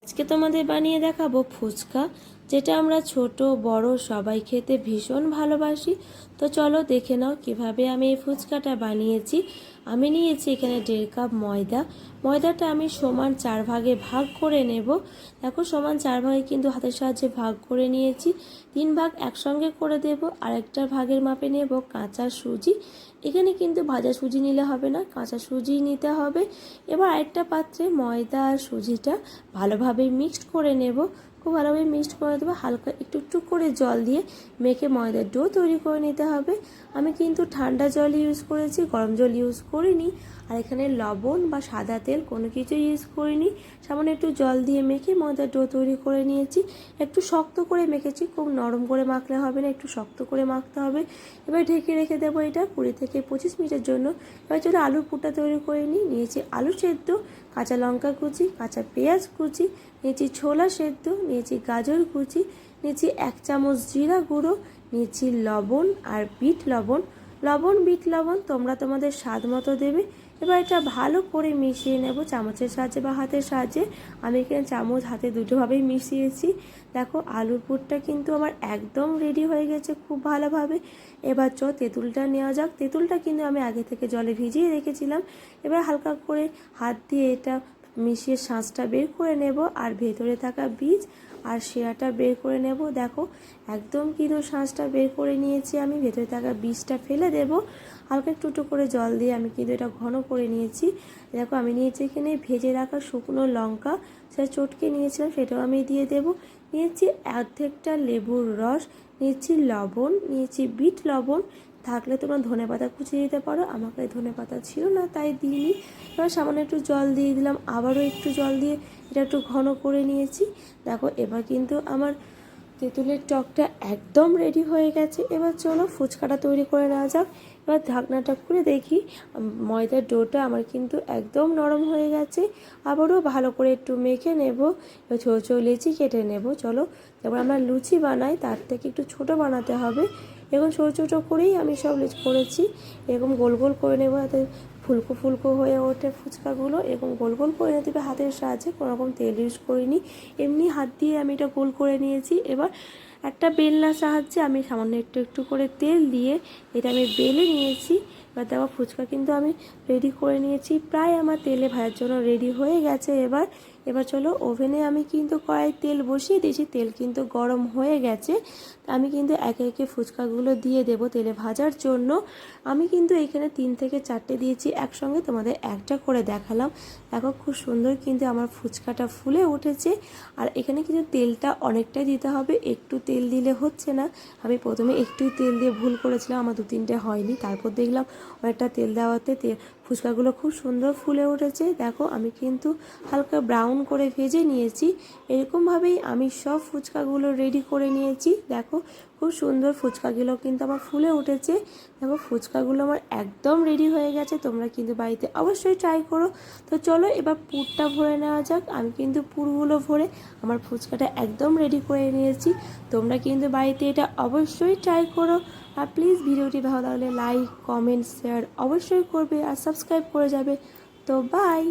আজকে তোমাদের বানিয়ে দেখাবো ফুচকা, যেটা আমরা ছোট বড় সবাই খেতে ভীষণ ভালোবাসি। তো চলো দেখে নাও কিভাবে আমি এই ফুচকাটা বানিয়েছি। আমি নিয়েছি এখানে 1.5 কাপ ময়দা। ময়দাটা আমি সমান 4 ভাগে ভাগ করে নেব। দেখো সমান 4 ভাগে কিন্তু হাতের সাহায্যে ভাগ করে নিয়েছি। 3 ভাগ একসঙ্গে করে দেব, আরেকটা ভাগের মাপে নেব কাঁচা সুজি। এখানে কিন্তু ভাজা সুজি নিলে হবে না, কাঁচা সুজি নিতে হবে। এবার আরেকটা পাত্রে ময়দা আর সুজিটা ভালোভাবে মিক্সড করে নেব। খুব ভালোভাবে মিক্সড করে দেবো, হালকা একটু একটু করে জল দিয়ে মেখে ময়দার ডো তৈরি করে নিতে হবে। আমি কিন্তু ঠান্ডা জল ইউজ করেছি, গরম জল ইউজ করিনি। আর এখানে লবণ বা সাদা তেল কোনো কিছু ইউজ করিনি, সামান্য একটু জল দিয়ে মেখে ময়দার ডো তৈরি করে নিয়েছি। একটু শক্ত করে মেখেছি, খুব নরম করে মাখলে হবে না, একটু শক্ত করে মাখতে হবে। এবার ঢেকে রেখে দেবো এটা 20 থেকে 25 মিনিটের জন্য। এবার চলো আলুর পুরটা তৈরি করে নিয়েছি আলু সেদ্ধ, কাঁচা লঙ্কা কুচি, কাঁচা পেঁয়াজ কুচি, নিয়েছি ছোলা সেদ্ধ, নিয়েছি গাজর কুচি, নিয়েছি 1 চামচ জিরা গুঁড়ো, নিয়েছি লবণ আর বিট লবণ। বিট লবণ তোমরা তোমাদের স্বাদ মতো দেবে। এবার এটা ভালো করে মিশিয়ে নেব চামচের সাহায্যে বা হাতের সাহায্যে। আমি এখানে চামচ হাতে দুটোভাবেই মিশিয়েছি। দেখো আলুর পুরটা কিন্তু আমার একদম রেডি হয়ে গেছে খুব ভালোভাবে। এবার তেঁতুলটা নেওয়া যাক। তেঁতুলটা কিন্তু আমি আগে থেকে জলে ভিজিয়ে রেখেছিলাম। এবার হালকা করে হাত দিয়ে এটা মিশিয়ে শাঁসটা বের করে নেব, আর ভেতরে থাকা বীজ আর শিরাটা বের করে নেব। দেখো একদম কিন্তু শাঁসটা বের করে নিয়েছি আমি, ভেতরে থাকা বীজটা ফেলে দেব। হালকা একটু করে জল দিয়ে আমি কিন্তু এটা ঘন করে নিয়েছি। দেখো আমি নিয়েছি এখানে ভেজে রাখা শুকনো লঙ্কা, সেটা চটকে নিয়েছিলাম, সেটাও আমি দিয়ে দেব। নিয়েছি অর্ধেকটা লেবুর রস, নিয়েছি লবণ, নিয়েছি বিট লবণ। থাকলে তোমরা ধনেপাতা কুচিয়ে দিতে পারো, আমার কাছে ধনেপাতা ছিল না তাই দিইনি। এবার সামান্য একটু জল দিয়ে দিলাম, আবারও একটু জল দিয়ে এটা একটু ঘন করে নিয়েছি। দেখো এবার কিন্তু আমার তেঁতুলের টকটা একদম রেডি হয়ে গেছে। এবার চলো ফুচকাটা তৈরি করে নেওয়া যাক। এবার ঢাকনাটা খুলে দেখি ময়দার ডোটা আমার কিন্তু একদম নরম হয়ে গেছে। আবারও ভালো করে একটু মেখে নেব। এবার ছোটো ছোটো লেচি কেটে নেব। চলো যেমন আমরা লুচি বানাই তার থেকে একটু ছোট বানাতে হবে। এরকম ছোটো ছোটো করেই আমি সব করেছি। এরকম গোল গোল করে নেবো, যাতে ফুলকো ফুলকো হয়ে ওঠে ফুচকাগুলো। এরকম গোল গোল করে নিতে হবে হাতের সাহায্যে, কোনোরকম তেল ইউজ করিনি, এমনি হাত দিয়ে আমি এটা গোল করে নিয়েছি। এবার একটা বেলনার সাহায্যে আমি সামান্য একটু একটু করে তেল দিয়ে এটা আমি বেলে নিয়েছি। এবার দেখো ফুচকা কিন্তু আমি রেডি করে নিয়েছি, প্রায় আমার তেলে ভাজার জন্য রেডি হয়ে গেছে। এবার চলো ওভেনে আমি কিন্তু কড়াই তেল বসিয়ে দিয়েছি, তেল কিন্তু গরম হয়ে গেছে। আমি কিন্তু একে একে ফুচকাগুলো দিয়ে দেব তেলে ভাজার জন্য। আমি কিন্তু এখানে 3 থেকে 4টে দিয়েছি একসঙ্গে, তোমাদের একটা করে দেখালাম। দেখো খুব সুন্দর কিন্তু আমার ফুচকাটা ফুলে উঠেছে। আর এখানে কিন্তু তেলটা অনেকটাই দিতে হবে, একটু তেল দিলে হচ্ছে না। আমি প্রথমে একটুই তেল দিয়ে ভুল করেছিলাম, আমার 2-3টে হয়নি, তারপর দেখলাম অনেকটা তেল দেওয়াতে ফুচকাগুলো খুব সুন্দর ফুলে উঠেছে। দেখো আমি কিন্তু হালকা ব্রাউন করে ভেজে নিয়েছি। এরকমভাবেই আমি সব ফুচকাগুলো রেডি করে নিয়েছি। দেখো খুব সুন্দর ফুচকাগুলো কিন্তু আমার ফুলে উঠেছে। দেখো ফুচকাগুলো আমার একদম রেডি হয়ে গেছে, তোমরা কিন্তু বাড়িতে অবশ্যই ট্রাই করো। তো চলো এবার পুরটা ভরে নেওয়া যাক। আমি কিন্তু পুরগুলো ভরে আমার ফুচকাটা একদম রেডি করে নিয়েছি। তোমরা কিন্তু বাড়িতে এটা অবশ্যই ট্রাই করো। আর প্লিজ ভিডিওটি ভালো লাগলে লাইক কমেন্ট শেয়ার অবশ্যই করবে, আর সাবস্ক্রাইব করে যাবে। তো বাই।